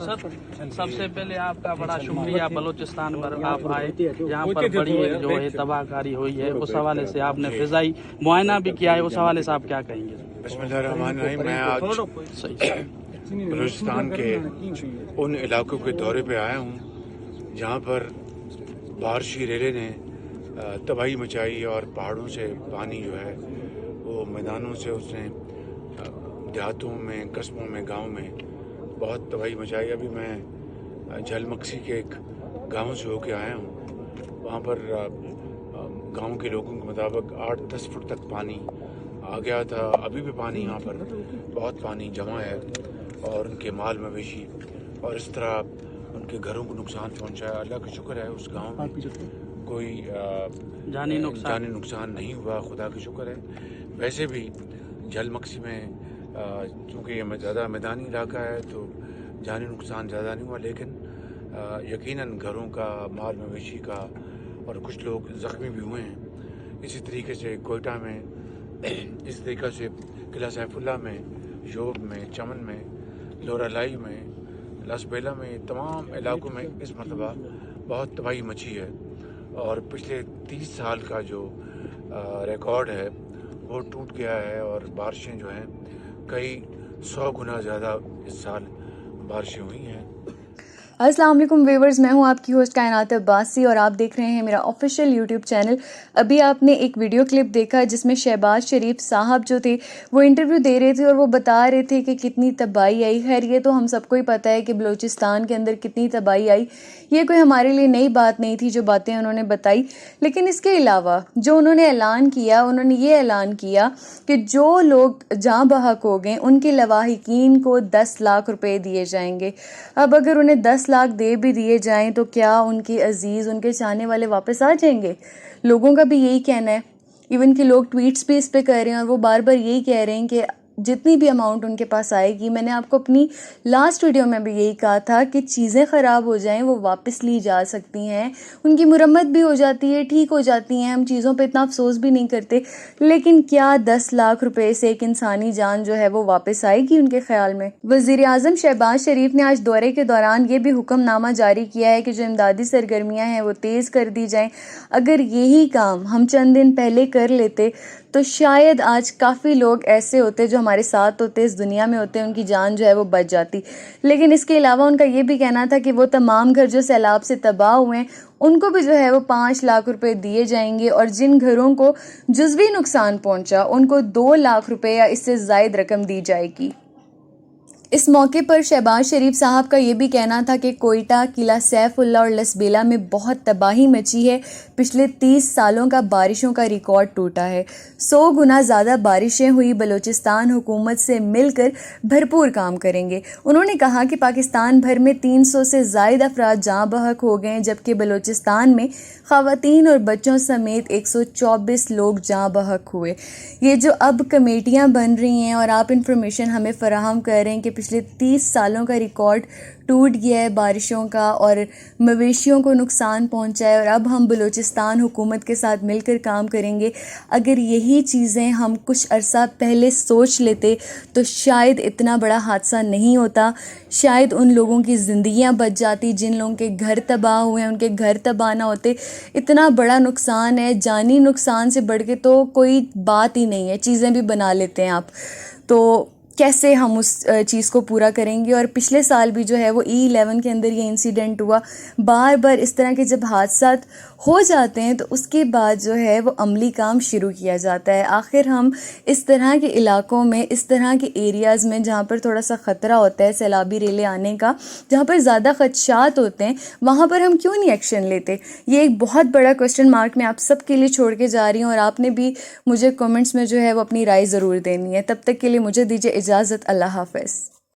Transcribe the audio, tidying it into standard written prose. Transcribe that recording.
Sir सबसे पहले आपका बड़ा शुक्रिया बलूचिस्तान पर आप आए, यहाँ पर बड़ी एक जो है तबाहकारी हुई है, उस हवाले से आपने फिजाई मुआयना भी किया है, उस हवाले से आप क्या कहेंगे? बिस्मिल्लाहिर्रहमानिर्रहीम। मैं आज बलूचिस्तान के उन इलाकों के दौरे पे आया हूँ जहाँ पर बारिशी रेले ने तबाही मचाई और पहाड़ों से पानी जो है वो मैदानों से उसने देहातों में, कस्बों में, गाँव में बहुत तबाही मचाई। अभी मैं झलमक्सी के एक गाँव से होके आया हूँ। वहाँ पर गाँव के लोगों के मुताबिक 8-10 फुट तक पानी आ गया था। अभी भी पानी यहाँ पर बहुत पानी जमा है और उनके माल मवेशी और इस तरह उनके घरों को नुकसान पहुँचा है। अल्लाह का शुक्र है उस गाँव में कोई जानी नुकसान नहीं हुआ, खुदा का शुक्र है। वैसे भी झलमक्सी में चूँकि ये ज़्यादा मैदानी इलाका है तो जानी नुकसान ज़्यादा नहीं हुआ, लेकिन यकीनन घरों का, माल मवेशी का और कुछ लोग ज़ख्मी भी हुए हैं। इसी तरीके से कोयटा में, इस तरीके से किला सैफुल्ला में, योब में, चमन में, लोरालाई में, लसबेला में, तमाम इलाकों में इस मरतबा बहुत तबाही मची है और पिछले 30 साल का जो रिकॉर्ड है वो टूट गया है और बारिशें जो हैं कई 100 गुना ज़्यादा इस साल बारिशें हुई हैं। अस्सलाम वालेकुम व्यूअर्स, मैं हूं आपकी होस्ट कायनात अब्बासी और आप देख रहे हैं मेरा ऑफिशियल यूट्यूब चैनल। अभी आपने एक वीडियो क्लिप देखा जिसमें शहबाज शरीफ साहब जो थे वो इंटरव्यू दे रहे थे और वो बता रहे थे कि कितनी तबाही आई। खैर ये तो हम सबको ही पता है कि बलूचिस्तान के अंदर कितनी तबाही आई, ये कोई हमारे लिए नई बात नहीं थी जो बातें उन्होंने बताई। लेकिन इसके अलावा जो उन्होंने ऐलान किया, उन्होंने ये ऐलान किया कि जो लोग जाँ बहक हो गए उनके लवाहिकीन को 10 लाख रुपए दिए जाएंगे। अब अगर उन्हें 10 लाख दे भी दिए जाएं तो क्या उनके अजीज, उनके चाहने वाले वापस आ जाएंगे? लोगों का भी यही कहना है। इवन कि लोग ट्वीट्स भी इस पे कर रहे हैं और वो बार बार यही कह रहे हैं कि जितनी भी अमाउंट उनके पास आएगी, मैंने आपको अपनी लास्ट वीडियो में भी यही कहा था कि चीज़ें ख़राब हो जाएं वो वापस ली जा सकती हैं, उनकी मुरम्मत भी हो जाती है, ठीक हो जाती हैं, हम चीज़ों पे इतना अफसोस भी नहीं करते। लेकिन क्या 10 लाख रुपए से एक इंसानी जान जो है वो वापस आएगी उनके ख्याल में? वज़ीर आज़म शहबाज शरीफ ने आज दौरे के दौरान ये भी हुक्मनामा जारी किया है कि जो इमदादी सरगर्मियाँ हैं वो तेज़ कर दी जाएँ। अगर यही काम हम चंद दिन पहले कर लेते तो शायद आज काफ़ी लोग ऐसे होते जो हमारे साथ होते, इस दुनिया में होते, उनकी जान जो है वो बच जाती। लेकिन इसके अलावा उनका ये भी कहना था कि वो तमाम घर जो सैलाब से तबाह हुए हैं उनको भी जो है वो 5 लाख रुपए दिए जाएंगे और जिन घरों को जुज़वी नुकसान पहुंचा उनको 2 लाख रुपए या इससे ज़ायद रकम दी जाएगी। इस मौके पर शहबाज शरीफ साहब का ये भी कहना था कि कोयटा, किला सैफुल्ला और लसबेला में बहुत तबाही मची है। पिछले 30 सालों का बारिशों का रिकॉर्ड टूटा है। 100 गुना ज़्यादा बारिशें हुई। बलूचिस्तान हुकूमत से मिलकर भरपूर काम करेंगे। उन्होंने कहा कि पाकिस्तान भर में 300 से ज़ायद अफराद जाँ बहक हो गए, जबकि बलूचिस्तान में ख़वातीन और बच्चों समेत 124 लोग जाँ बहक हुए। ये जो अब कमेटियाँ बन रही हैं और आप इंफॉर्मेशन हमें फराहम कर रहे हैं कि पिछले 30 सालों का रिकॉर्ड टूट गया है बारिशों का और मवेशियों को नुकसान पहुंचा है और अब हम बलूचिस्तान हुकूमत के साथ मिलकर काम करेंगे। अगर यही चीज़ें हम कुछ अरसा पहले सोच लेते तो शायद इतना बड़ा हादसा नहीं होता, शायद उन लोगों की ज़िंदगियां बच जाती जिन लोगों के घर तबाह हुए हैं, उनके घर तबाह ना होते। इतना बड़ा नुकसान है, जानी नुकसान से बढ़ के तो कोई बात ही नहीं है। चीज़ें भी बना लेते हैं आप, तो कैसे हम उस चीज़ को पूरा करेंगे? और पिछले साल भी जो है वो E11 के अंदर ये इंसिडेंट हुआ। बार बार इस तरह के जब हादसा हो जाते हैं तो उसके बाद जो है वो अमली काम शुरू किया जाता है। आखिर हम इस तरह के इलाकों में, इस तरह के एरियाज़ में जहाँ पर थोड़ा सा ख़तरा होता है सैलाबी रेले आने का, जहाँ पर ज़्यादा खदशात होते हैं, वहाँ पर हम क्यों नहीं एक्शन लेते? ये एक बहुत बड़ा क्वेश्चन मार्क मैं आप सब के लिए छोड़ के जा रही हूँ और आपने भी मुझे कमेंट्स में जो है वो अपनी राय ज़रूर देनी है। तब तक के लिए मुझे दीजिए इजाज़त। अल्लाह हाफ़िज़।